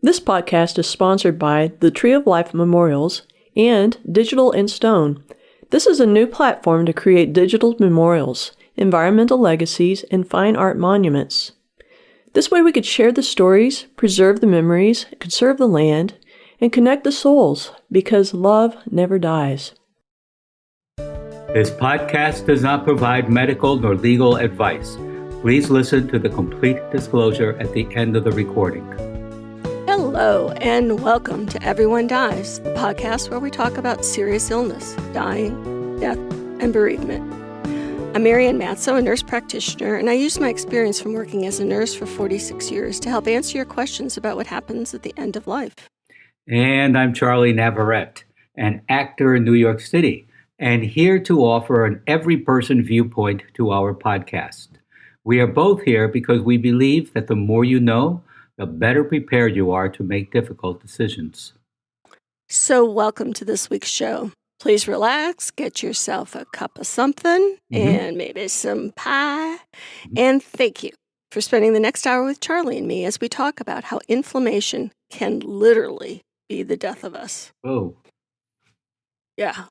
This podcast is sponsored by the Tree of Life Memorials and Digital in Stone. This is a new platform to create digital memorials, environmental legacies, and fine art monuments. This way we could share the stories, preserve the memories, conserve the land, and connect the souls, because love never dies. This podcast does not provide medical nor legal advice. Please listen to the complete disclosure at the end of the recording. Hello, and welcome to Everyone Dies, the podcast where we talk about serious illness, dying, death, and bereavement. I'm Marianne Matzo, a nurse practitioner, and I use my experience from working as a nurse for 46 years to help answer your questions about what happens at the end of life. And I'm Charlie Navarrete, an actor in New York City, and here to offer an every-person viewpoint to our podcast. We are both here because we believe that the more you know, the better prepared you are to make difficult decisions. So welcome to this week's show. Please relax, get yourself a cup of something and maybe some pie. And thank you for spending the next hour with Charlie and me as we talk about how inflammation can literally be the death of us. Oh. Yeah.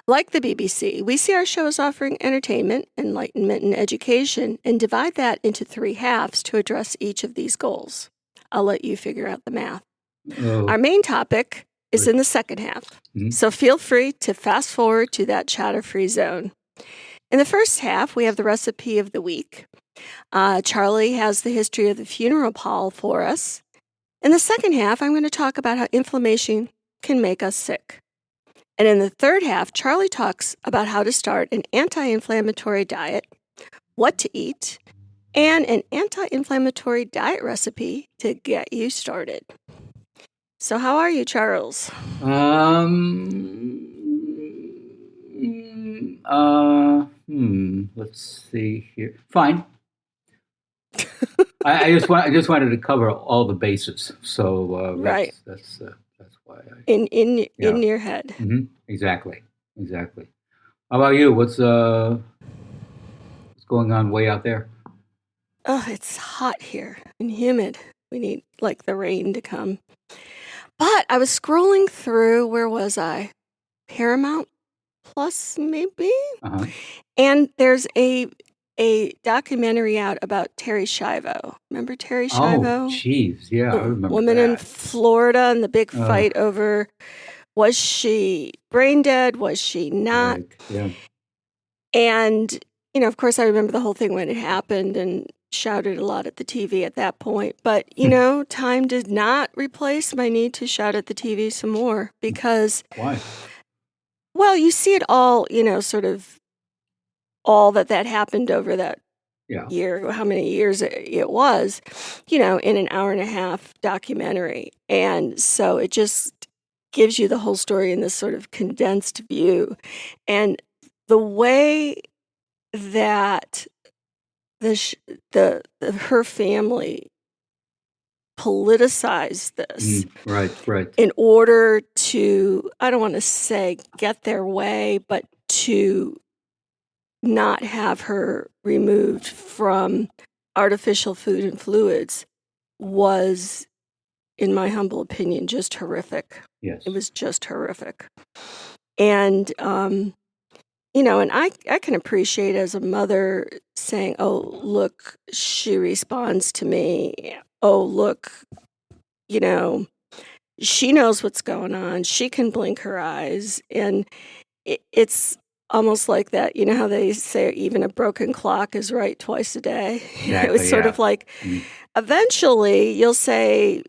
Like the BBC, we see our show as offering entertainment, enlightenment, and education, and divide that into three halves to address each of these goals. I'll let you figure out the math. Oh. Our main topic is in the second half, so feel free to fast forward to that chatter-free zone. In the first half, we have the recipe of the week. Charlie has the history of the funeral pall for us. In the second half, I'm going to talk about how inflammation can make us sick. And in the third half, Charlie talks about how to start an anti-inflammatory diet, what to eat, and an anti-inflammatory diet recipe to get you started. So how are you, Charles? Let's see here. Fine. I just wanted to cover all the bases. So right. That's why I in your head. Mm-hmm. Exactly. How about you? What's going on way out there? Oh, it's hot here and humid. We need the rain to come. But I was scrolling through, where was I? Paramount Plus, maybe? Uh-huh. And there's a documentary out about Terri Schiavo. Remember Terri Schiavo? Oh, jeez. Yeah, I remember woman that. in Florida and the big fight over, was she brain dead? Was she not? Right. Yeah. And, of course, I remember the whole thing when it happened and shouted a lot at the TV at that point. But, time did not replace my need to shout at the TV some more because... Why? Well, you see it all, sort of all that happened over that year, how many years it was, in an hour and a half documentary. And so it just gives you the whole story in this sort of condensed view. And the way that her family politicized this right in order to, I don't want to say get their way, but to not have her removed from artificial food and fluids was, in my humble opinion, just horrific. Yes. It was just horrific. And, and I can appreciate as a mother saying, oh, look, she responds to me. Oh, look, she knows what's going on. She can blink her eyes. And it's almost like that. You know how they say even a broken clock is right twice a day? Exactly, it was sort of like, eventually you'll say,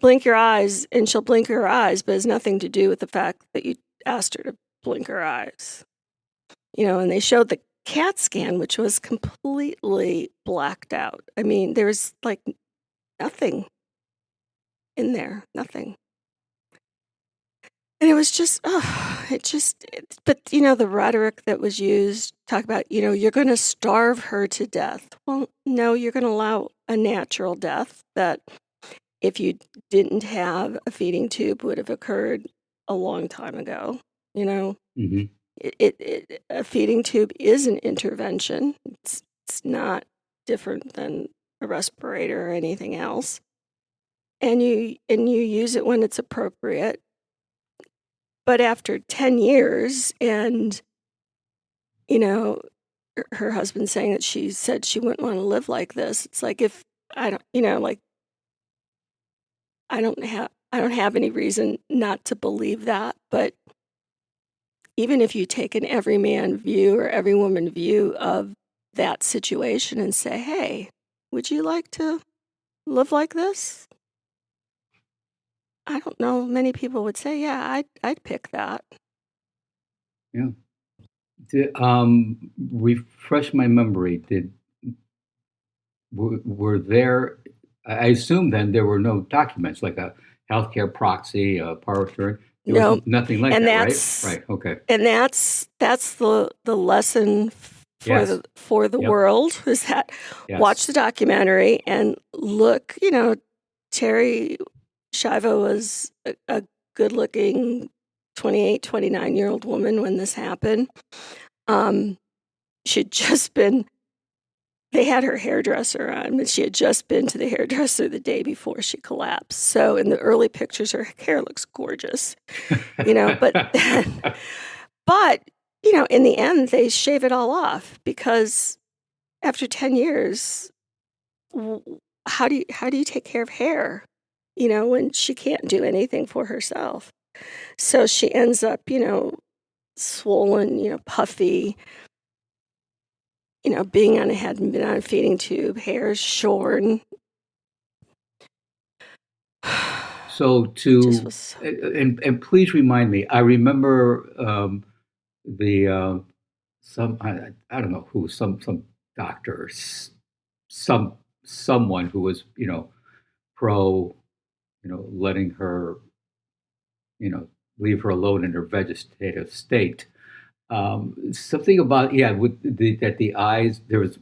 blink your eyes, and she'll blink her eyes, but it has nothing to do with the fact that you asked her to blink her eyes. And they showed the CAT scan, which was completely blacked out. I mean, there was nothing in there, nothing. And it was just, but the rhetoric that was used, talk about, you're going to starve her to death. Well, no, you're going to allow a natural death that if you didn't have a feeding tube would have occurred a long time ago, Mm-hmm. A feeding tube is an intervention. It's not different than a respirator or anything else. and you use it when it's appropriate. But after 10 years and, her husband saying that she said she wouldn't want to live like this, it's like, if I don't, I don't have any reason not to believe that. But even if you take an everyman view or every woman view of that situation and say, hey, would you like to live like this? I don't know. Many people would say, yeah, I'd pick that. Yeah. Refresh my memory. Were there? I assume then there were no documents like a healthcare proxy, a power of attorney. There was nothing like that, right? Right. Okay. And that's the lesson for the world, is that watch the documentary and look. Terri Schiavo was a good-looking 28, 29-year-old woman when this happened. She'd just been, they had her hairdresser on, but she had just been to the hairdresser the day before she collapsed. So in the early pictures, her hair looks gorgeous, but in the end, they shave it all off, because after 10 years, how do you take care of hair, when she can't do anything for herself? So she ends up, swollen, puffy, being on hadn't been on a feeding tube, hair shorn. So and please remind me. I remember I don't know who, some doctor, someone who was pro letting her leave her alone in her vegetative state. Something about that the eyes, there was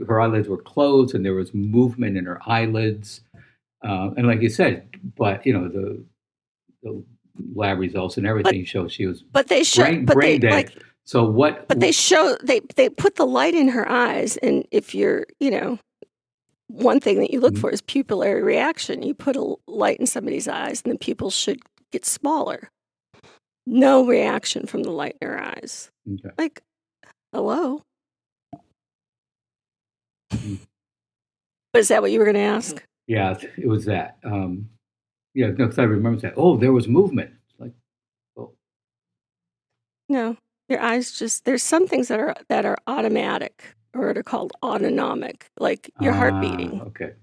her eyelids were closed and there was movement in her eyelids, and like you said, but the lab results and everything show she was brain dead. So what? But they put the light in her eyes, and if you're one thing that you look for is pupillary reaction. You put a light in somebody's eyes, and the pupils should get smaller. No reaction from the light in her eyes. Okay. Like, hello? Is that what you were going to ask? Yeah, it was that. Because I remember that. Oh, there was movement. Like, oh. No, your eyes there's some things that are automatic, or they're called autonomic, like your heart beating. Okay.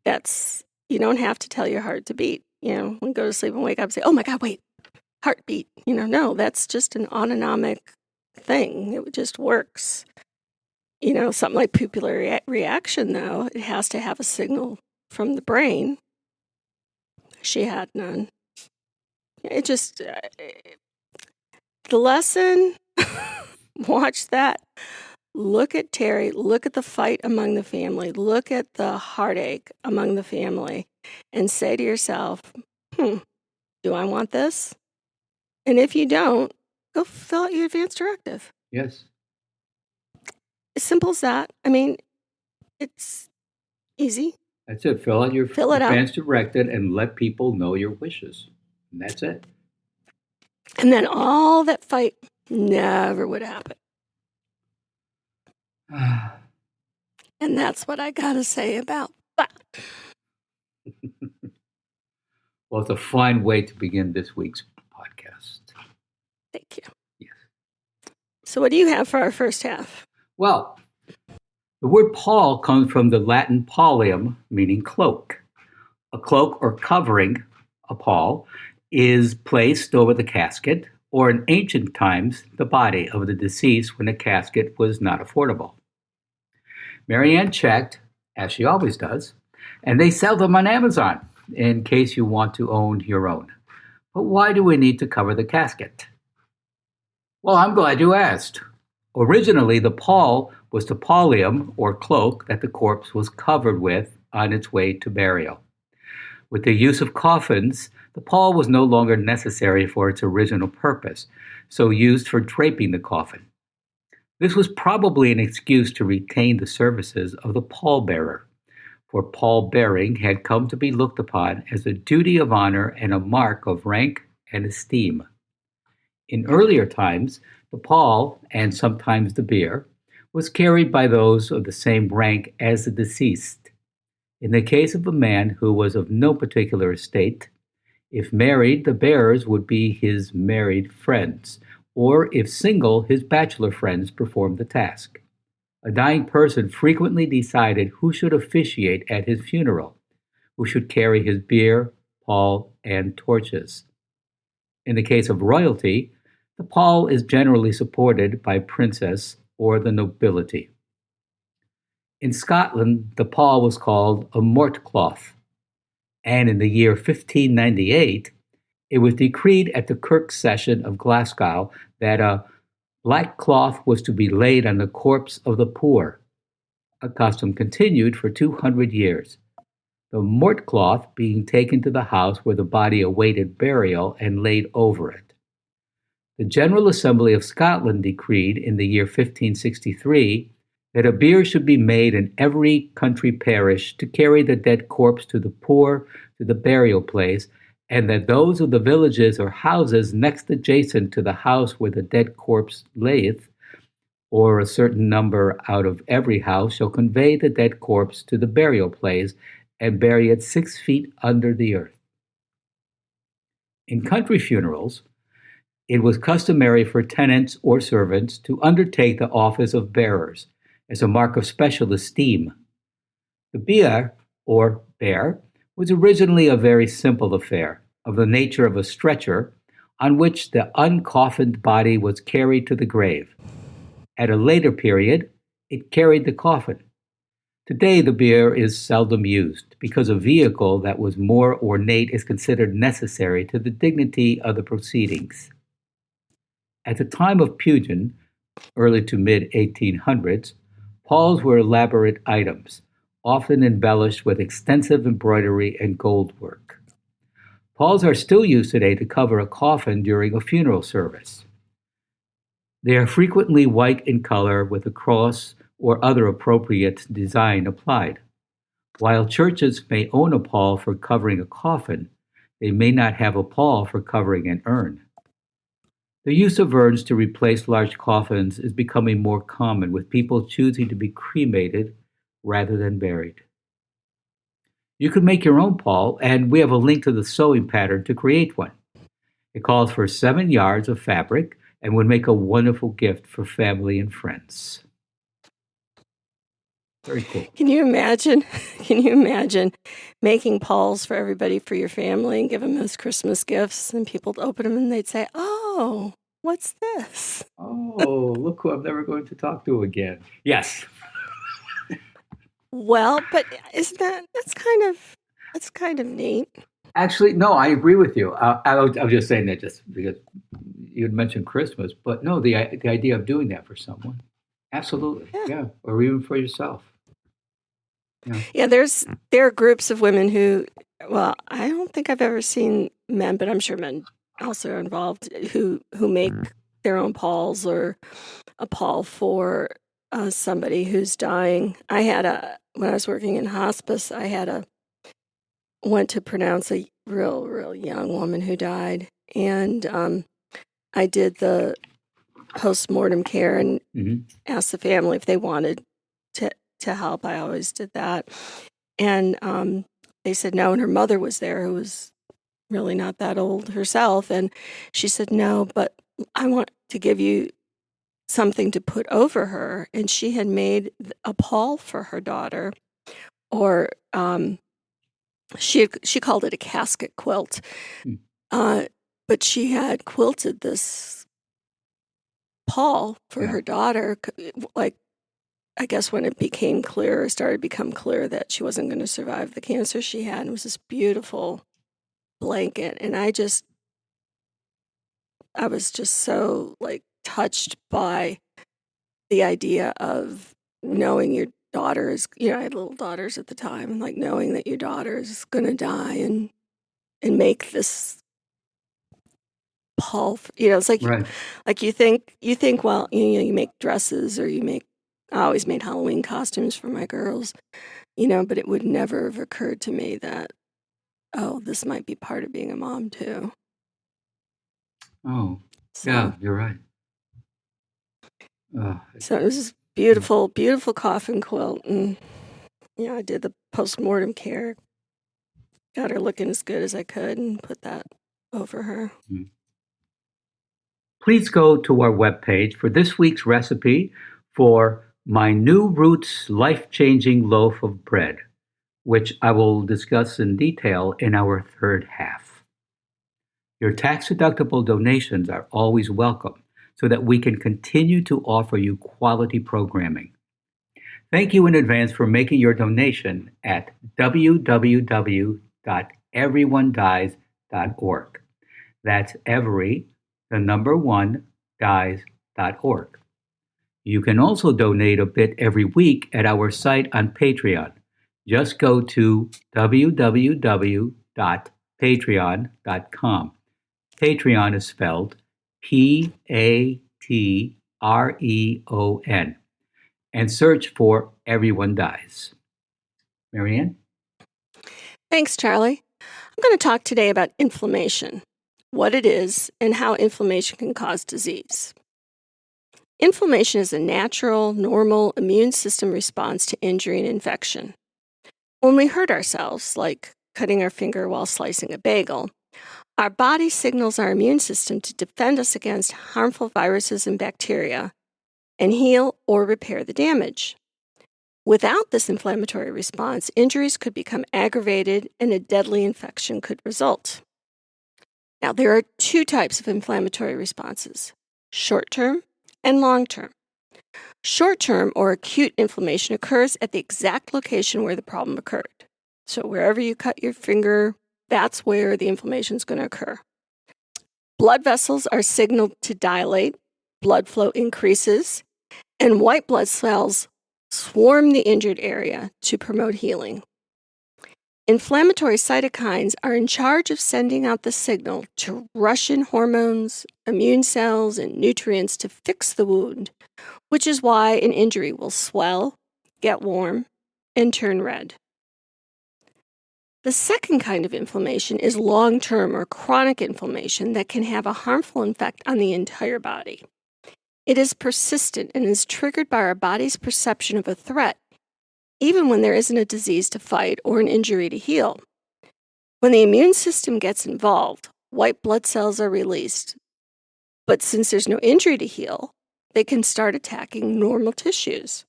That's, you don't have to tell your heart to beat. When you go to sleep and wake up and say, oh my God, wait, heartbeat. No, that's just an autonomic thing. It just works. Something like pupillary reaction, though, it has to have a signal from the brain. She had none. It just, the lesson, watch that. Look at Terri, look at the fight among the family, look at the heartache among the family, and say to yourself, do I want this? And if you don't, go fill out your advance directive. Yes. As simple as that. I mean, it's easy. That's it. Fill out your advance directive and let people know your wishes. And that's it. And then all that fight never would happen. And that's what I got to say about that. Well, it's a fine way to begin this week's podcast. Thank you. Yes. So what do you have for our first half? Well, the word pall comes from the Latin pallium, meaning cloak. A cloak or covering, a pall, is placed over the casket, or in ancient times, the body of the deceased when the casket was not affordable. Marianne checked, as she always does, and they sell them on Amazon in case you want to own your own. But why do we need to cover the casket? Well, I'm glad you asked. Originally, the pall was the pallium, or cloak, that the corpse was covered with on its way to burial. With the use of coffins, the pall was no longer necessary for its original purpose, so used for draping the coffin. This was probably an excuse to retain the services of the pallbearer. for pall bearing had come to be looked upon as a duty of honor and a mark of rank and esteem. In earlier times, the pall, and sometimes the bier, was carried by those of the same rank as the deceased. In the case of a man who was of no particular estate, if married, the bearers would be his married friends, or if single, his bachelor friends performed the task. A dying person frequently decided who should officiate at his funeral, who should carry his bier, pall, and torches. In the case of royalty, the pall is generally supported by princess or the nobility. In Scotland, the pall was called a mortcloth, and in the year 1598, it was decreed at the Kirk Session of Glasgow that a black cloth was to be laid on the corpse of the poor. A custom continued for 200 years, the mortcloth being taken to the house where the body awaited burial and laid over it. The General Assembly of Scotland decreed in the year 1563 that a bier should be made in every country parish to carry the dead corpse to the poor to the burial place, and that those of the villages or houses next adjacent to the house where the dead corpse layeth, or a certain number out of every house, shall convey the dead corpse to the burial place and bury it 6 feet under the earth. In country funerals, it was customary for tenants or servants to undertake the office of bearers as a mark of special esteem. The bier, or bear, was originally a very simple affair, of the nature of a stretcher, on which the uncoffined body was carried to the grave. At a later period, it carried the coffin. Today, the bier is seldom used, because a vehicle that was more ornate is considered necessary to the dignity of the proceedings. At the time of Pugin, early to mid-1800s, palls were elaborate items, often embellished with extensive embroidery and gold work. Palls are still used today to cover a coffin during a funeral service. They are frequently white in color with a cross or other appropriate design applied. While churches may own a pall for covering a coffin, they may not have a pall for covering an urn. The use of urns to replace large coffins is becoming more common, with people choosing to be cremated rather than buried. You can make your own pall, and we have a link to the sewing pattern to create one. It calls for 7 yards of fabric and would make a wonderful gift for family and friends. Very cool. Can you imagine? Can you imagine making palls for everybody for your family and give them as Christmas gifts, and people would open them and they'd say, "Oh, what's this?" Oh, look who I'm never going to talk to again. Yes. Well, but isn't that's kind of neat. Actually, no, I agree with you. I was just saying that just because you had mentioned Christmas, but no, the idea of doing that for someone, absolutely, yeah, or even for yourself. Yeah, there are groups of women who, well, I don't think I've ever seen men, but I'm sure men also are involved who make their own palls or a pall for somebody who's dying. When I was working in hospice, went to pronounce a real young woman who died, and I did the post-mortem care and asked the family if they wanted to help. I always did that. And they said no, and her mother was there, who was really not that old herself, and she said, "No, but I want to give you something to put over her." And she had made a pall for her daughter, or she called it a casket quilt, but she had quilted this pall for her daughter, like, I guess when it started to become clear that she wasn't going to survive the cancer she had. It was this beautiful blanket, and I was just so touched by the idea of knowing your daughter is, I had little daughters at the time, and knowing that your daughter is going to die and make this pall. It's like, right. You think, well, you make dresses, or I always made Halloween costumes for my girls. but it would never have occurred to me that, this might be part of being a mom too. Oh, So, yeah, you're right. so it was this beautiful, beautiful coffin quilt. And, I did the postmortem care, got her looking as good as I could and put that over her. Please go to our webpage for this week's recipe for my New Roots life-changing loaf of bread, which I will discuss in detail in our third half. Your tax-deductible donations are always welcome so that we can continue to offer you quality programming. Thank you in advance for making your donation at www.everyonedies.org. That's every, the number one, dies.org. You can also donate a bit every week at our site on Patreon. Just go to www.patreon.com. Patreon is spelled Patreon, and search for Everyone Dies. Marianne? Thanks, Charlie. I'm going to talk today about inflammation, what it is, and how inflammation can cause disease. Inflammation is a natural, normal immune system response to injury and infection. When we hurt ourselves, like cutting our finger while slicing a bagel, our body signals our immune system to defend us against harmful viruses and bacteria and heal or repair the damage. Without this inflammatory response, injuries could become aggravated and a deadly infection could result. Now, there are two types of inflammatory responses, short-term and long-term. Short-term or acute inflammation occurs at the exact location where the problem occurred. So wherever you cut your finger, that's where the inflammation is going to occur. Blood vessels are signaled to dilate, blood flow increases, and white blood cells swarm the injured area to promote healing. Inflammatory cytokines are in charge of sending out the signal to rush in hormones, immune cells, and nutrients to fix the wound, which is why an injury will swell, get warm, and turn red. The second kind of inflammation is long-term or chronic inflammation that can have a harmful effect on the entire body. It is persistent and is triggered by our body's perception of a threat, even when there isn't a disease to fight or an injury to heal. When the immune system gets involved, white blood cells are released. But since there's no injury to heal, they can start attacking normal tissues.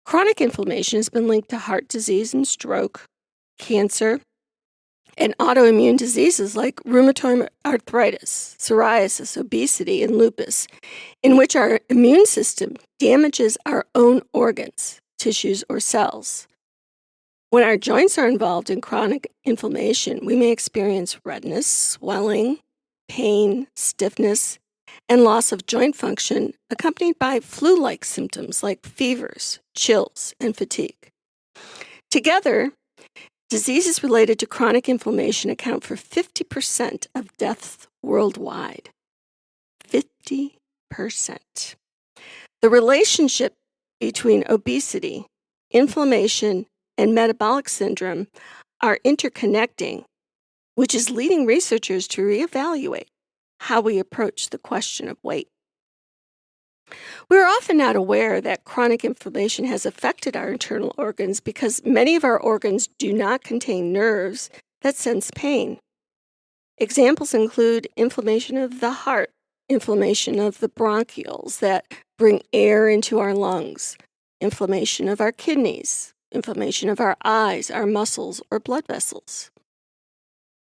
Chronic inflammation has been linked to heart disease and stroke, cancer, and autoimmune diseases like rheumatoid arthritis, psoriasis, obesity, and lupus, in which our immune system damages our own organs, tissues, or cells. When our joints are involved in chronic inflammation, we may experience redness, swelling, pain, stiffness, and loss of joint function, accompanied by flu-like symptoms like fevers, chills, and fatigue. Together, diseases related to chronic inflammation account for 50% of deaths worldwide. 50%. The relationship between obesity, inflammation, and metabolic syndrome are interconnecting, which is leading researchers to reevaluate how we approach the question of weight. We are often not aware that chronic inflammation has affected our internal organs because many of our organs do not contain nerves that sense pain. Examples include inflammation of the heart, inflammation of the bronchioles that bring air into our lungs, inflammation of our kidneys, inflammation of our eyes, our muscles, or blood vessels.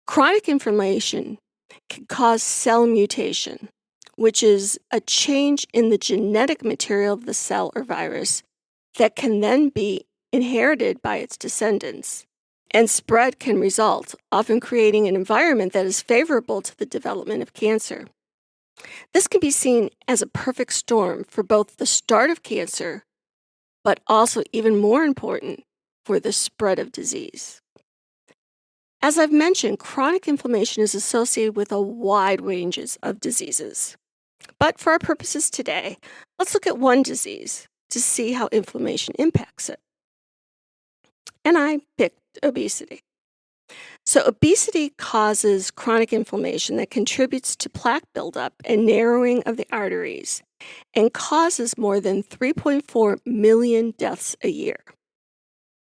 Chronic inflammation can cause cell mutation, which is a change in the genetic material of the cell or virus that can then be inherited by its descendants. And spread can result, often creating an environment that is favorable to the development of cancer. This can be seen as a perfect storm for both the start of cancer, but also even more important, for the spread of disease. As I've mentioned, chronic inflammation is associated with a wide range of diseases. But for our purposes today, let's look at one disease to see how inflammation impacts it. and I picked obesity. So obesity causes chronic inflammation that contributes to plaque buildup and narrowing of the arteries and causes more than 3.4 million deaths a year.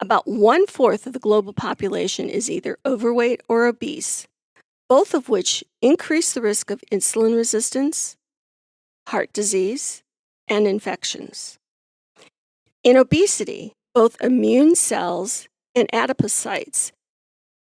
About 1/4 of the global population is either overweight or obese, both of which increase the risk of insulin resistance, heart disease, and infections. In obesity, both immune cells and adipocytes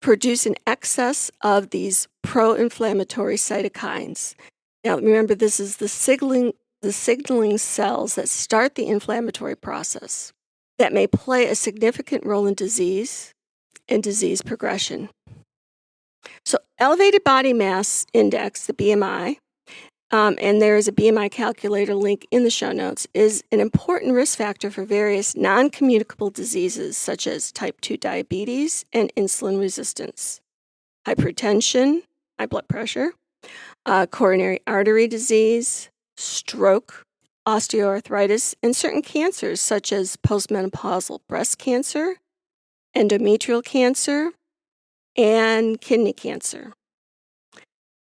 produce an excess of these pro-inflammatory cytokines. Now, remember, this is the signaling cells that start the inflammatory process that may play a significant role in disease and disease progression. So, elevated body mass index, the BMI, and there is a BMI calculator link in the show notes, is an important risk factor for various non-communicable diseases such as type 2 diabetes and insulin resistance, hypertension, high blood pressure, coronary artery disease, stroke, osteoarthritis, and certain cancers such as postmenopausal breast cancer, endometrial cancer, and kidney cancer.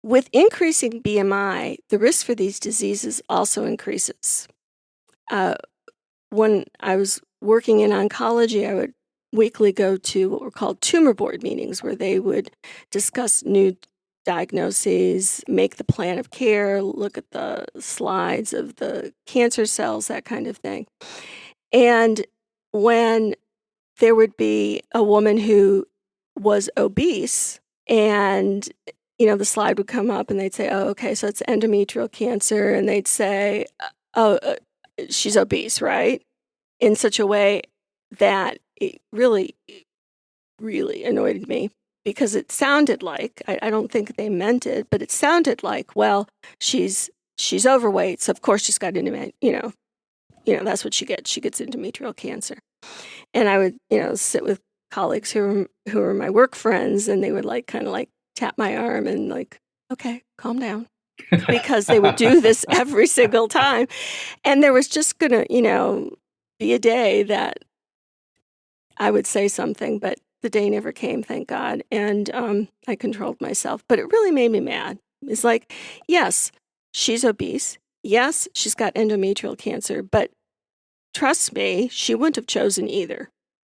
With increasing BMI, the risk for these diseases also increases. When I was working in oncology, I would weekly go to what were called tumor board meetings, where they would discuss new diagnoses, make the plan of care, look at the slides of the cancer cells, that kind of thing. And when there would be a woman who was obese, and the slide would come up and they'd say, oh, okay, so it's endometrial cancer. And they'd say, she's obese, right? In such a way that it really, really annoyed me, because it sounded like, I don't think they meant it, but it sounded like, well, she's overweight, so of course she's got that's what she gets. She gets endometrial cancer. And I would, sit with colleagues who were my work friends, and they would kind of tap my arm and okay, calm down, because they would do this every single time. And there was just gonna, be a day that I would say something, but the day never came, thank God. And I controlled myself, but it really made me mad. It's like, yes, she's obese. Yes, she's got endometrial cancer, but trust me, she wouldn't have chosen either.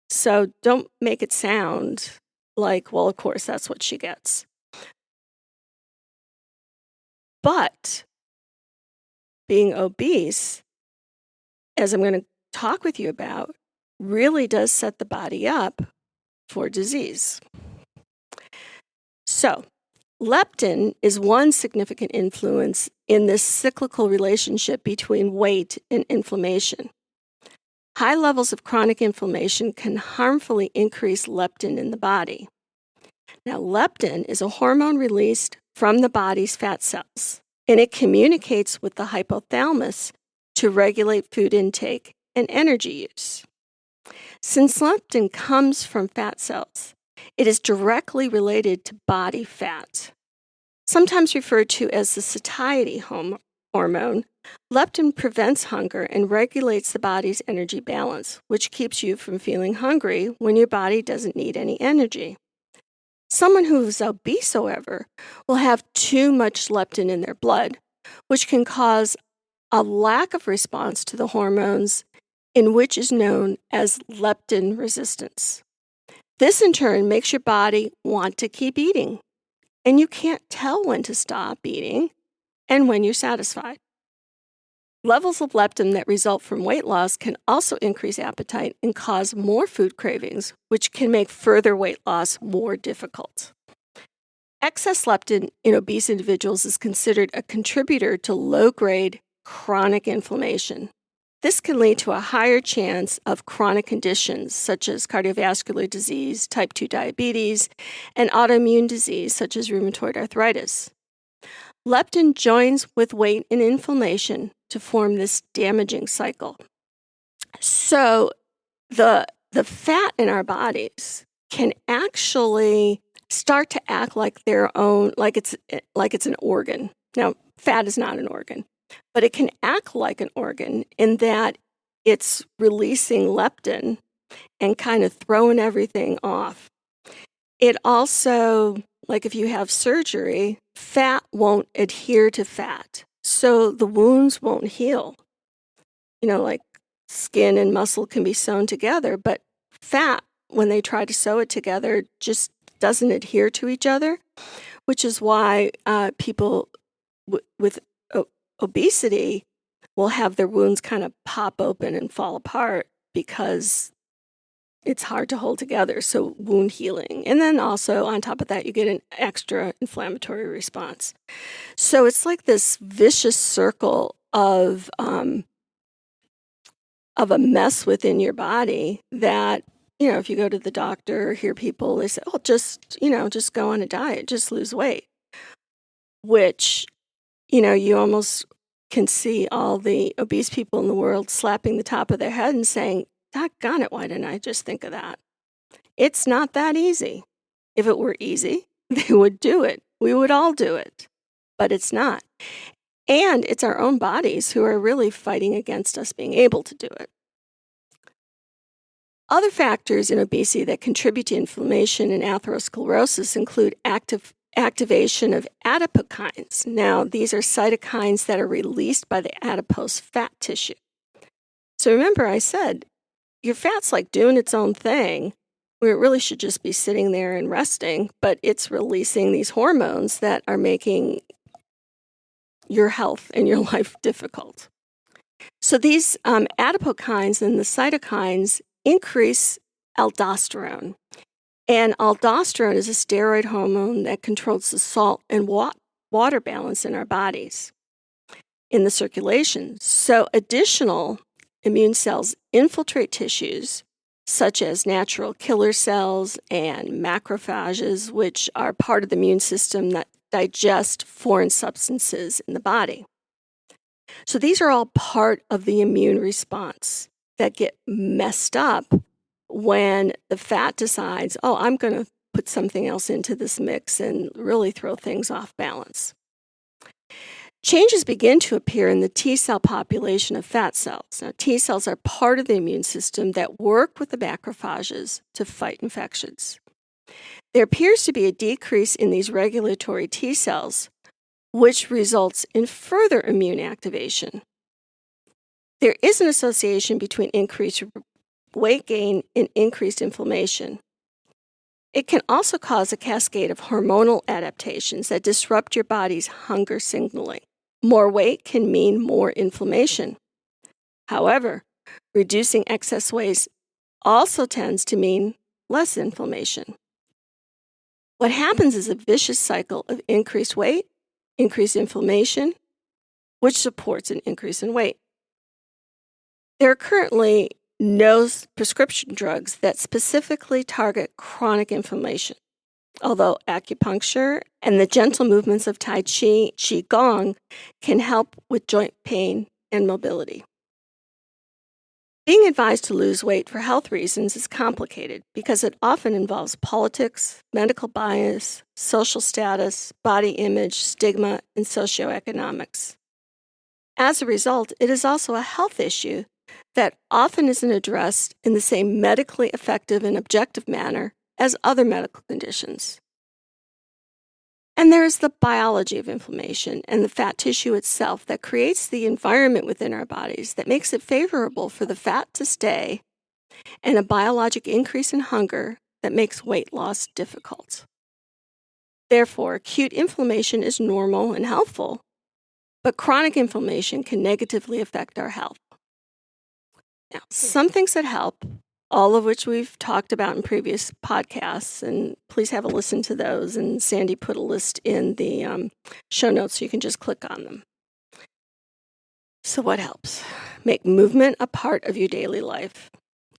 So don't make it sound like, well, of course, that's what she gets. But being obese, as I'm going to talk with you about, really does set the body up for disease. So, leptin is one significant influence in this cyclical relationship between weight and inflammation. High levels of chronic inflammation can harmfully increase leptin in the body. Now, leptin is a hormone released from the body's fat cells, and it communicates with the hypothalamus to regulate food intake and energy use. Since leptin comes from fat cells, it is directly related to body fat. Sometimes referred to as the satiety hormone, leptin prevents hunger and regulates the body's energy balance, which keeps you from feeling hungry when your body doesn't need any energy. Someone who is obese, however, will have too much leptin in their blood, which can cause a lack of response to the hormones, in which is known as leptin resistance. This in turn makes your body want to keep eating, and you can't tell when to stop eating and when you're satisfied. Levels of leptin that result from weight loss can also increase appetite and cause more food cravings, which can make further weight loss more difficult. Excess leptin in obese individuals is considered a contributor to low-grade chronic inflammation. This can lead to a higher chance of chronic conditions such as cardiovascular disease, type 2 diabetes, and autoimmune disease such as rheumatoid arthritis. Leptin joins with weight and inflammation to form this damaging cycle. So the fat in our bodies can actually start to act like their own, like it's an organ. Now, fat is not an organ, but it can act like an organ in that it's releasing leptin and kind of throwing everything off. It also, like if you have surgery, fat won't adhere to fat, so the wounds won't heal. Like skin and muscle can be sewn together, but fat, when they try to sew it together, just doesn't adhere to each other, which is why people with obesity will have their wounds kind of pop open and fall apart because it's hard to hold together, so wound healing. And then also, on top of that, you get an extra inflammatory response. So it's like this vicious circle of a mess within your body that, if you go to the doctor or hear people, they say, oh, just go on a diet, just lose weight, which, you almost can see all the obese people in the world slapping the top of their head and saying, doggone it, why didn't I just think of that? It's not that easy. If it were easy, they would do it. We would all do it, but it's not. And it's our own bodies who are really fighting against us being able to do it. Other factors in obesity that contribute to inflammation and atherosclerosis include activation of adipokines. Now, these are cytokines that are released by the adipose fat tissue. So remember, I said, your fat's like doing its own thing, where it really should just be sitting there and resting, but it's releasing these hormones that are making your health and your life difficult. So these adipokines and the cytokines increase aldosterone. And aldosterone is a steroid hormone that controls the salt and water balance in our bodies, in the circulation. So additional immune cells infiltrate tissues, such as natural killer cells and macrophages, which are part of the immune system that digest foreign substances in the body. So these are all part of the immune response that get messed up when the fat decides, oh, I'm going to put something else into this mix and really throw things off balance. Changes begin to appear in the T cell population of fat cells. Now, T cells are part of the immune system that work with the macrophages to fight infections. There appears to be a decrease in these regulatory T cells, which results in further immune activation. There is an association between increased weight gain and increased inflammation. It can also cause a cascade of hormonal adaptations that disrupt your body's hunger signaling. More weight can mean more inflammation. However, reducing excess weight also tends to mean less inflammation. What happens is a vicious cycle of increased weight, increased inflammation, which supports an increase in weight. There are currently no prescription drugs that specifically target chronic inflammation, although acupuncture and the gentle movements of Tai Chi, Qigong can help with joint pain and mobility. Being advised to lose weight for health reasons is complicated because it often involves politics, medical bias, social status, body image, stigma, and socioeconomics. As a result, it is also a health issue that often isn't addressed in the same medically effective and objective manner as other medical conditions. And there is the biology of inflammation and the fat tissue itself that creates the environment within our bodies that makes it favorable for the fat to stay, and a biologic increase in hunger that makes weight loss difficult. Therefore, acute inflammation is normal and helpful, but chronic inflammation can negatively affect our health. Now, some things that help, all of which we've talked about in previous podcasts, and please have a listen to those, and Sandy put a list in the show notes so you can just click on them. So what helps? Make movement a part of your daily life.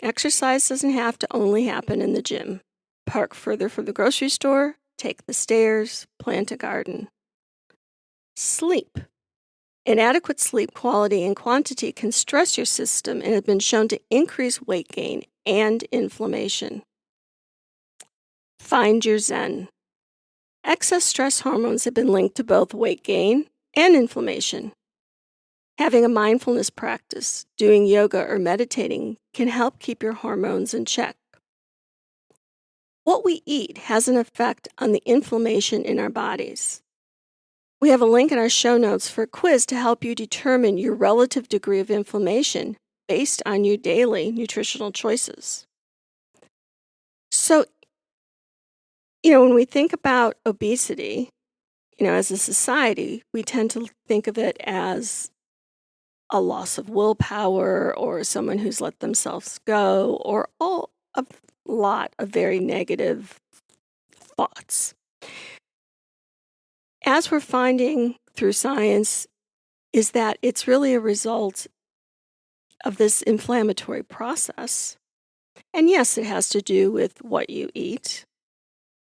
Exercise doesn't have to only happen in the gym. Park further from the grocery store, take the stairs, plant a garden. Sleep. Inadequate sleep quality and quantity can stress your system and have been shown to increase weight gain and inflammation. Find your Zen. Excess stress hormones have been linked to both weight gain and inflammation. Having a mindfulness practice, doing yoga or meditating can help keep your hormones in check. What we eat has an effect on the inflammation in our bodies. We have a link in our show notes for a quiz to help you determine your relative degree of inflammation based on your daily nutritional choices. So, when we think about obesity, as a society, we tend to think of it as a loss of willpower or someone who's let themselves go or a lot of very negative thoughts. As we're finding through science, is that it's really a result of this inflammatory process. And yes, it has to do with what you eat.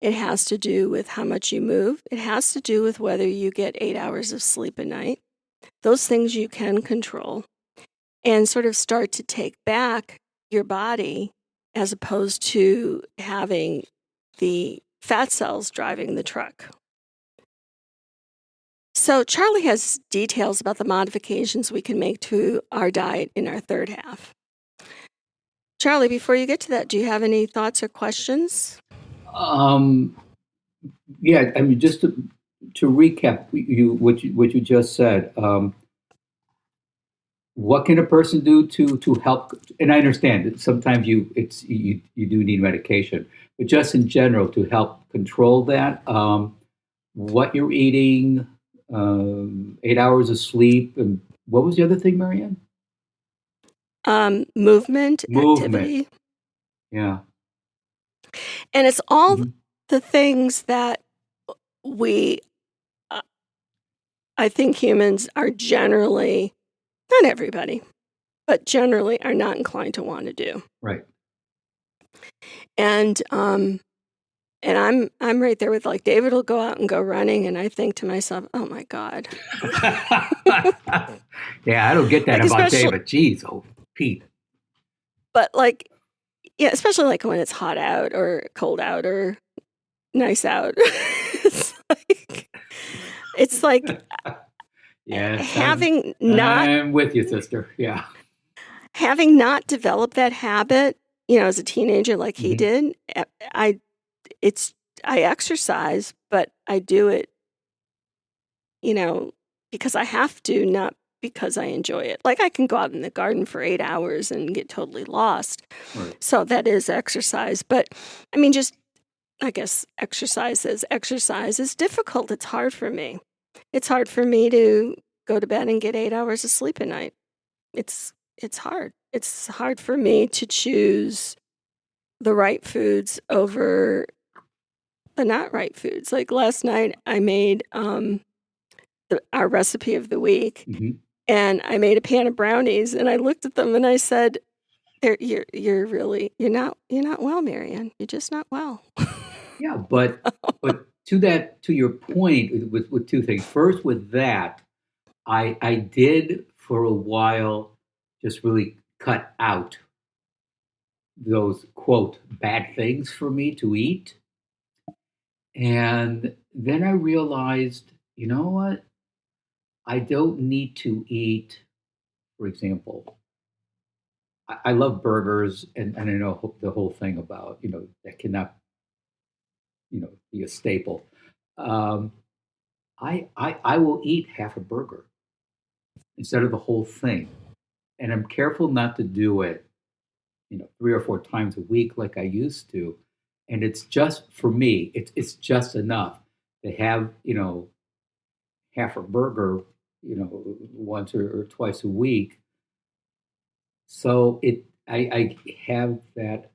It has to do with how much you move. It has to do with whether you get 8 hours of sleep a night. Those things you can control and sort of start to take back your body as opposed to having the fat cells driving the truck. So Charlie has details about the modifications we can make to our diet in our third half. Charlie, before you get to that, do you have any thoughts or questions? Yeah, I mean, just to recap what you just said. What can a person do to help? And I understand that sometimes you do need medication, but just in general to help control that, what you're eating, 8 hours of sleep, and what was the other thing, Marianne? Movement, activity. Yeah. And it's all the things that I think humans are generally, not everybody, but generally are not inclined to want to do. Right. And I'm right there with, like, David will go out and go running, and I think to myself, oh my God. Yeah, I don't get that about David. Jeez, Pete. But especially like when it's hot out or cold out or nice out. it's like yes, I'm with you, sister. Yeah. Having not developed that habit, as a teenager like he did, I exercise, but I do it, because I have to, not because I enjoy it. Like, I can go out in the garden for 8 hours and get totally lost. Right. So that is exercise. But I mean, I guess exercise is difficult. It's hard for me. It's hard for me to go to bed and get 8 hours of sleep a night. It's hard. It's hard for me to choose the right foods over the not right foods. Like last night, I made our recipe of the week, and I made a pan of brownies, and I looked at them and I said, "You're not well, Marianne. You're just not well." Yeah, but to your point with two things. First, with that, I did for a while just really cut out those, quote, bad things for me to eat. And then I realized, you know what? I don't need to eat, for example, I love burgers, and I know the whole thing about, that cannot, be a staple. I will eat half a burger instead of the whole thing. And I'm careful not to do it, 3 or 4 times a week like I used to. And it's just, for me, it's just enough to have, half a burger, once or twice a week. So I have that,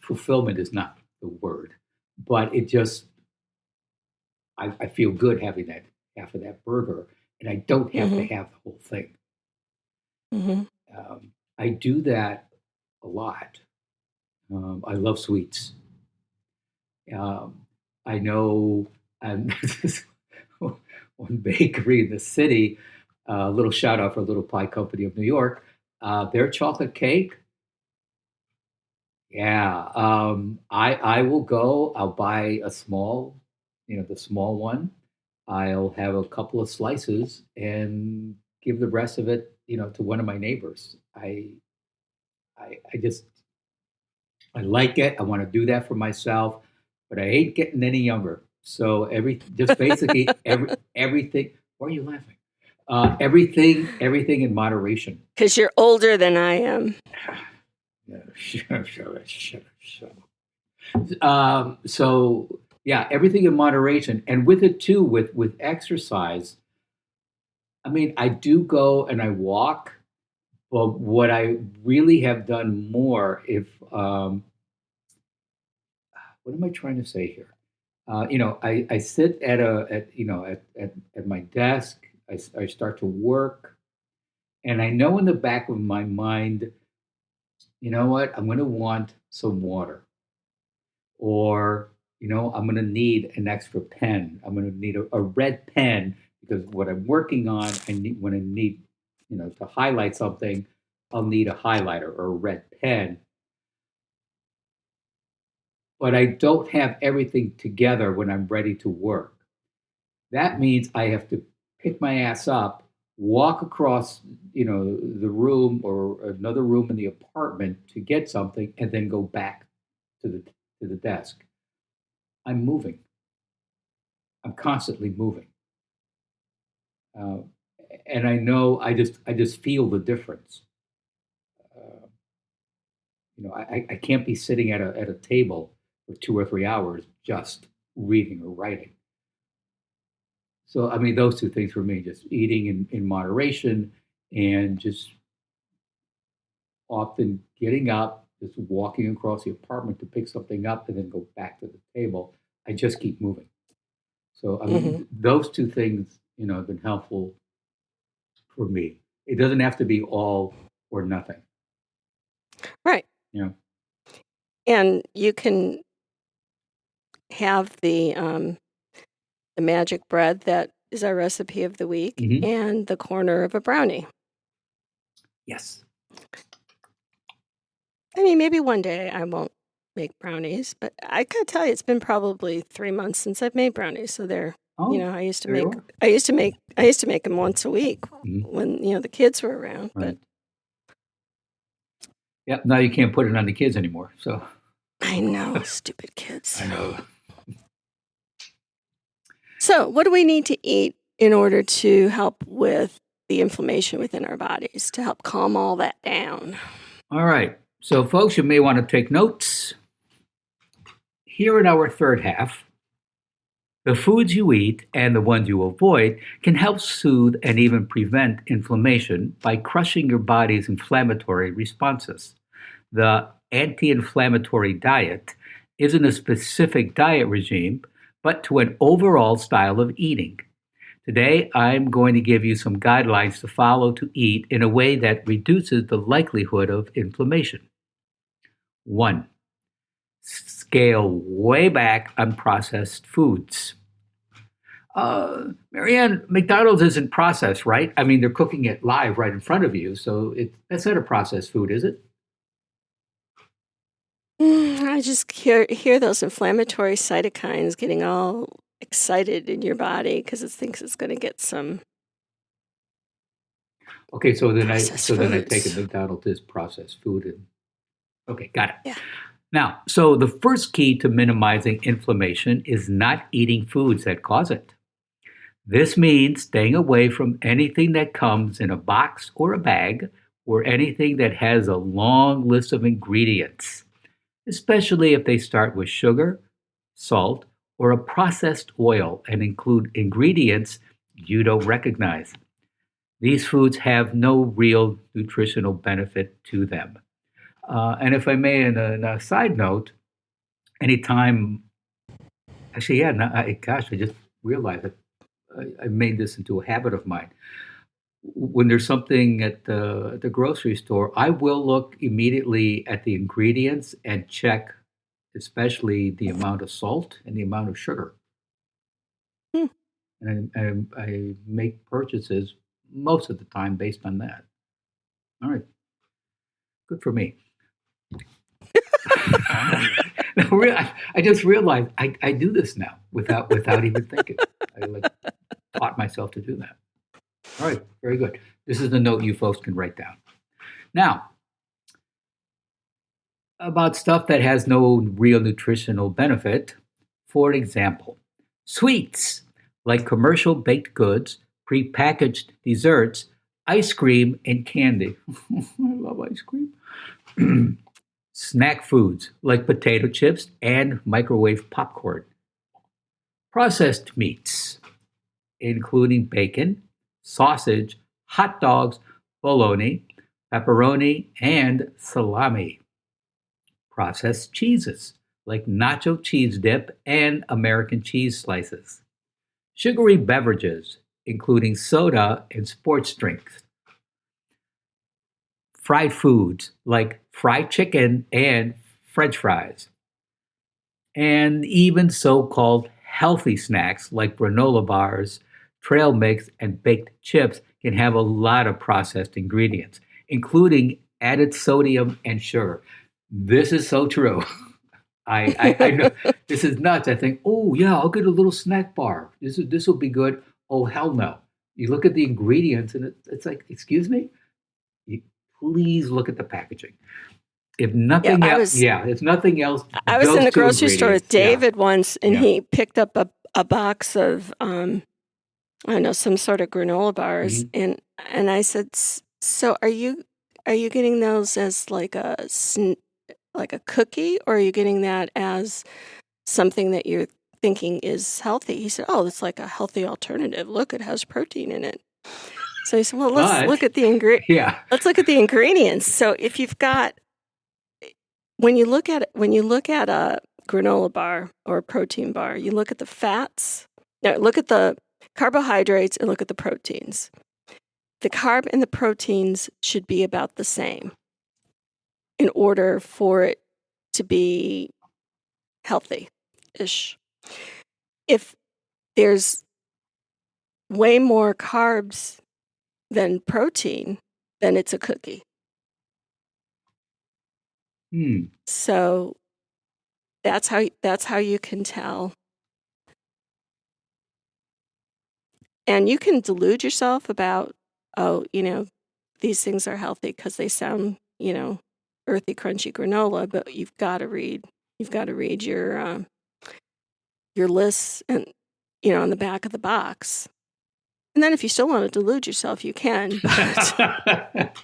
fulfillment is not the word, but it just, I feel good having that half of that burger, and I don't have to have the whole thing. I do that a lot. I love sweets. I know one bakery in the city, a little shout out for Little Pie Company of New York, their chocolate cake. Yeah, I will go. I'll buy a small, the small one. I'll have a couple of slices and give the rest of it, to one of my neighbors. I just I like it. I want to do that for myself, but I hate getting any younger. So everything. Why are you laughing? Everything in moderation. Because you're older than I am. So yeah, everything in moderation, and with it too, with exercise. I mean, I do go and I walk, but what I really have done more, if what am I trying to say here? I sit at my desk. I start to work, and I know in the back of my mind, you know what? I'm going to want some water, or I'm going to need an extra pen. I'm going to need a red pen because what I'm working on, when I need, to highlight something, I'll need a highlighter or a red pen. But I don't have everything together when I'm ready to work. That means I have to pick my ass up, walk across, the room or another room in the apartment to get something, and then go back to the desk. I'm moving. I'm constantly moving, uh, and I know I just feel the difference. Uh, I can't be sitting at a table for 2 or 3 hours just reading or writing. So, I mean, those two things for me, just eating in moderation and just often getting up, just walking across the apartment to pick something up and then go back to the table. I just keep moving. So, I mean, those two things, have been helpful for me. It doesn't have to be all or nothing. Right. Yeah. And you can have the magic bread that is our recipe of the week and the corner of a brownie. Yes. I mean, maybe one day I won't make brownies, but I gotta tell you, it's been probably 3 months since I've made brownies. So they're, I used to make them once a week when the kids were around. Right. But Yep. Now you can't put it on the kids anymore. So I know, stupid kids. I know. So, what do we need to eat in order to help with the inflammation within our bodies, to help calm all that down? All right. So, folks, you may want to take notes. Here in our third half, the foods you eat and the ones you avoid can help soothe and even prevent inflammation by crushing your body's inflammatory responses. The anti-inflammatory diet isn't a specific diet regime, but to an overall style of eating. Today, I'm going to give you some guidelines to follow to eat in a way that reduces the likelihood of inflammation. 1. Scale way back on processed foods. Marianne, McDonald's isn't processed, right? I mean, they're cooking it live right in front of you, so that's not a processed food, is it? I just hear those inflammatory cytokines getting all excited in your body because it thinks it's going to get some. Okay, so then I foods. take a McDonald's as processed food. Okay, got it. Yeah. Now, so the first key to minimizing inflammation is not eating foods that cause it. This means staying away from anything that comes in a box or a bag, or anything that has a long list of ingredients, especially if they start with sugar, salt, or a processed oil and include ingredients you don't recognize. These foods have no real nutritional benefit to them. And if I may, in a side note, anytime, actually, yeah, no, I just realized that I made this into a habit of mine. When there's something at the grocery store, I will look immediately at the ingredients and check, especially the amount of salt and the amount of sugar. And I make purchases most of the time based on that. All right, good for me. No, I just realized I do this now without even thinking. I taught myself to do that. All right, very good. This is the note you folks can write down. Now, about stuff that has no real nutritional benefit. For example, sweets like commercial baked goods, prepackaged desserts, ice cream, and candy. I love ice cream. Snack foods like potato chips and microwave popcorn. Processed meats, including bacon, sausage, hot dogs, bologna, pepperoni, and salami. Processed cheeses like nacho cheese dip and American cheese slices. Sugary beverages, including soda and sports drinks. Fried foods like fried chicken and french fries. And even so called healthy snacks like granola bars, trail mix, and baked chips can have a lot of processed ingredients, including added sodium and sugar. This is so true. I know this is nuts. I think, oh yeah, I'll get a little snack bar. This will be good. Oh hell no! You look at the ingredients and it's like, excuse me. You, please look at the packaging. If Yeah, nothing else, if nothing else, I was in the those two grocery store with ingredients, David once, and yeah. he picked up a box of I don't know, some sort of granola bars, Mhm. and I said, "So are you getting those as like like a cookie, or are you getting that as something that you're thinking is healthy?" He said, "Oh, it's like a healthy alternative. Look, it has protein in it." So he said, "Well, let's But look at the yeah, let's look at the ingredients." So if you've got when you look at a granola bar or a protein bar, you look at the fats. No, look at the carbohydrates and look at the proteins. The carb and the proteins should be about the same in order for it to be healthy-ish. If there's way more carbs than protein, then it's a cookie. So that's how you can tell. And you can delude yourself about, oh, these things are healthy because they sound, earthy, crunchy granola, but you've got to read your lists and on the back of the box. And then if you still want to delude yourself, you can. But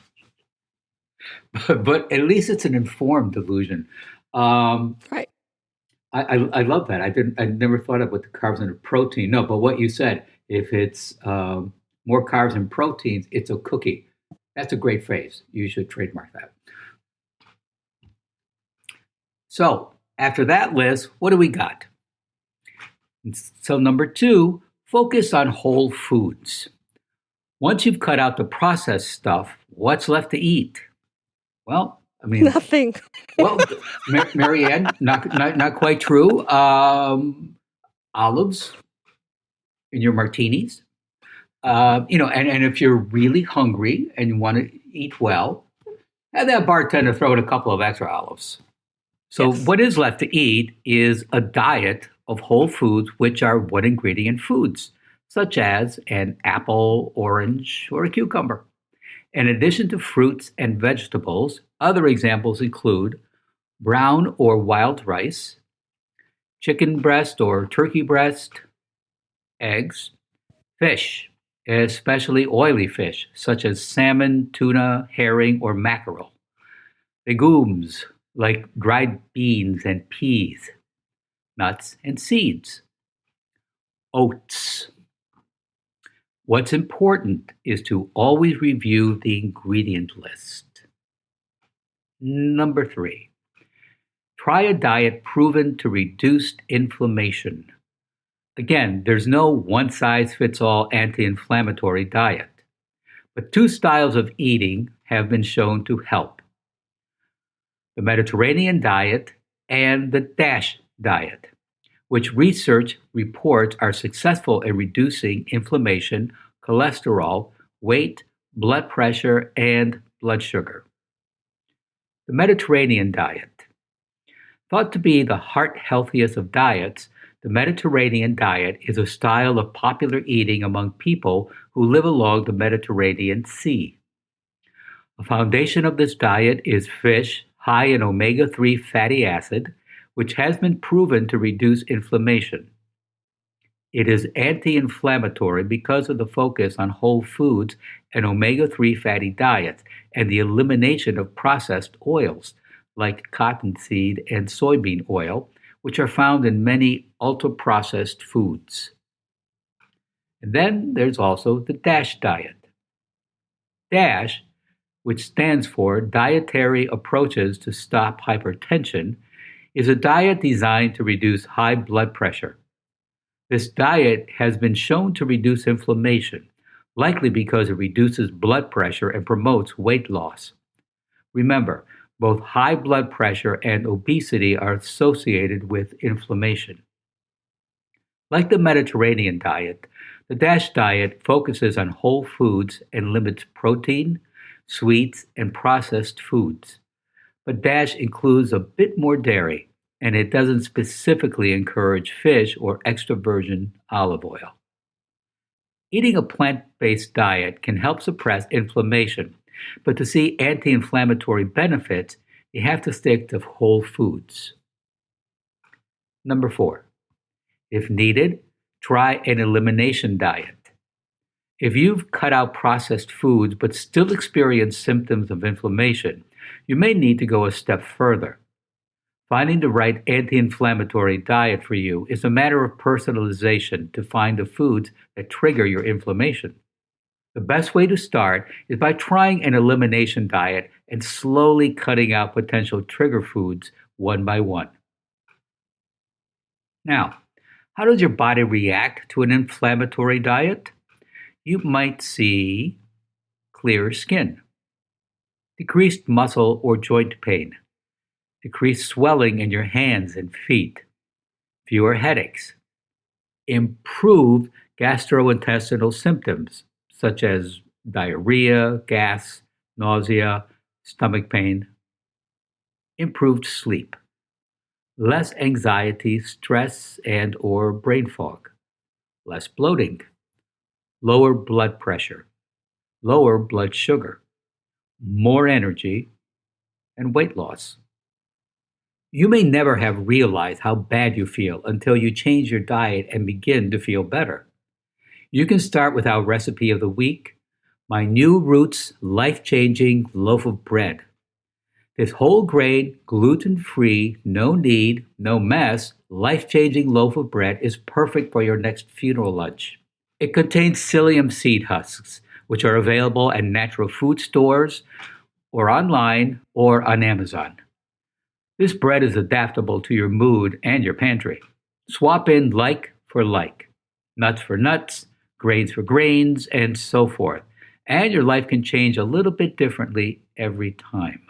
but at least it's an informed delusion. right. I love that. I never thought of what the carbs and the protein. No, but what you said, if it's more carbs and proteins, it's a cookie. That's a great phrase. You should trademark that. So after that list, what do we got? So number 2, focus on whole foods. Once you've cut out the processed stuff, what's left to eat? Well, I mean, Nothing. well, Marianne, not quite true. Olives in your martinis. And if you're really hungry and you want to eat well, have that bartender throw in a couple of extra olives. So Yes. what is left to eat is a diet of whole foods, which are one ingredient foods, such as an apple, orange, or a cucumber. In addition to fruits and vegetables, other examples include brown or wild rice, chicken breast or turkey breast, eggs, fish, especially oily fish, such as salmon, tuna, herring, or mackerel, legumes like dried beans and peas, nuts and seeds, oats. What's important is to always review the ingredient list. Number 3, try a diet proven to reduce inflammation. Again, there's no one-size-fits-all anti-inflammatory diet, but 2 styles of eating have been shown to help: the Mediterranean diet and the DASH diet, which research reports are successful in reducing inflammation, cholesterol, weight, blood pressure, and blood sugar. The Mediterranean diet, thought to be the heart healthiest of diets, The Mediterranean diet is a style of popular eating among people who live along the Mediterranean Sea. A foundation of this diet is fish high in omega-3 fatty acid, which has been proven to reduce inflammation. It is anti-inflammatory because of the focus on whole foods and omega-3 fatty diets and the elimination of processed oils like cottonseed and soybean oil, which are found in many ultra-processed foods. And then there's also the DASH diet. DASH, which stands for Dietary Approaches to Stop Hypertension, is a diet designed to reduce high blood pressure. This diet has been shown to reduce inflammation, likely because it reduces blood pressure and promotes weight loss. Remember, both high blood pressure and obesity are associated with inflammation. Like the Mediterranean diet, the DASH diet focuses on whole foods and limits protein, sweets, and processed foods. But DASH includes a bit more dairy, and it doesn't specifically encourage fish or extra virgin olive oil. Eating a plant-based diet can help suppress inflammation, but to see anti-inflammatory benefits, you have to stick to whole foods. Number 4, if needed, try an elimination diet. If you've cut out processed foods but still experience symptoms of inflammation, you may need to go a step further. Finding the right anti-inflammatory diet for you is a matter of personalization to find the foods that trigger your inflammation. The best way to start is by trying an elimination diet and slowly cutting out potential trigger foods one by one. Now, how does your body react to an inflammatory diet? You might see clearer skin, decreased muscle or joint pain, decreased swelling in your hands and feet, fewer headaches, improved gastrointestinal symptoms such as diarrhea, gas, nausea, stomach pain, improved sleep, less anxiety, stress, and or brain fog, less bloating, lower blood pressure, lower blood sugar, more energy, and weight loss. You may never have realized how bad you feel until you change your diet and begin to feel better. You can start with our recipe of the week, my New Roots life-changing loaf of bread. This whole grain, gluten-free, no knead, no mess, life-changing loaf of bread is perfect for your next funeral lunch. It contains psyllium seed husks, which are available at natural food stores or online or on Amazon. This bread is adaptable to your mood and your pantry. Swap in like for like, nuts for nuts, grains for grains, and so forth. And your life can change a little bit differently every time.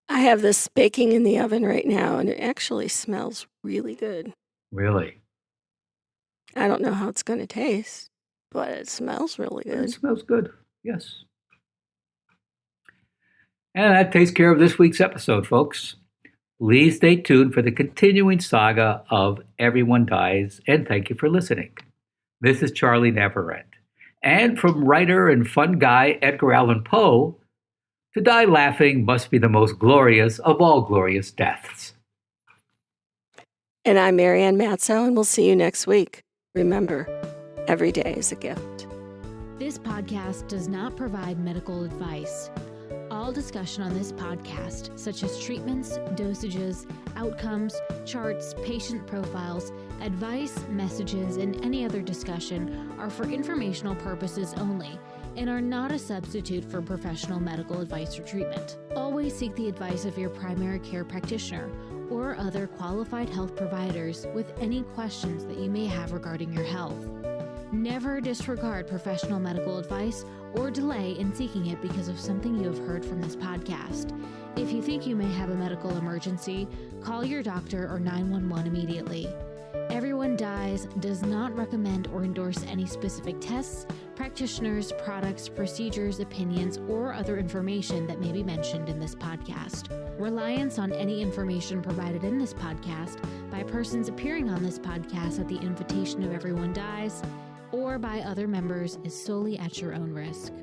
I have this baking in the oven right now, and it actually smells really good. Really? I don't know how it's going to taste, but it smells really good. It smells good, yes. And that takes care of this week's episode, folks. Please stay tuned for the continuing saga of Everyone Dies, and thank you for listening. This is Charlie Navarrete. And from writer and fun guy Edgar Allan Poe, to die laughing must be the most glorious of all glorious deaths. And I'm Marianne Matzo, and we'll see you next week. Remember, every day is a gift. This podcast does not provide medical advice. All discussion on this podcast, such as treatments, dosages, outcomes, charts, patient profiles, advice, messages, and any other discussion are for informational purposes only and are not a substitute for professional medical advice or treatment. Always seek the advice of your primary care practitioner or other qualified health providers with any questions that you may have regarding your health. Never disregard professional medical advice or delay in seeking it because of something you have heard from this podcast. If you think you may have a medical emergency, call your doctor or 911 immediately. Everyone Dies does not recommend or endorse any specific tests, practitioners, products, procedures, opinions, or other information that may be mentioned in this podcast. Reliance on any information provided in this podcast by by persons appearing on this podcast at the invitation of Everyone Dies or by other members is solely at your own risk.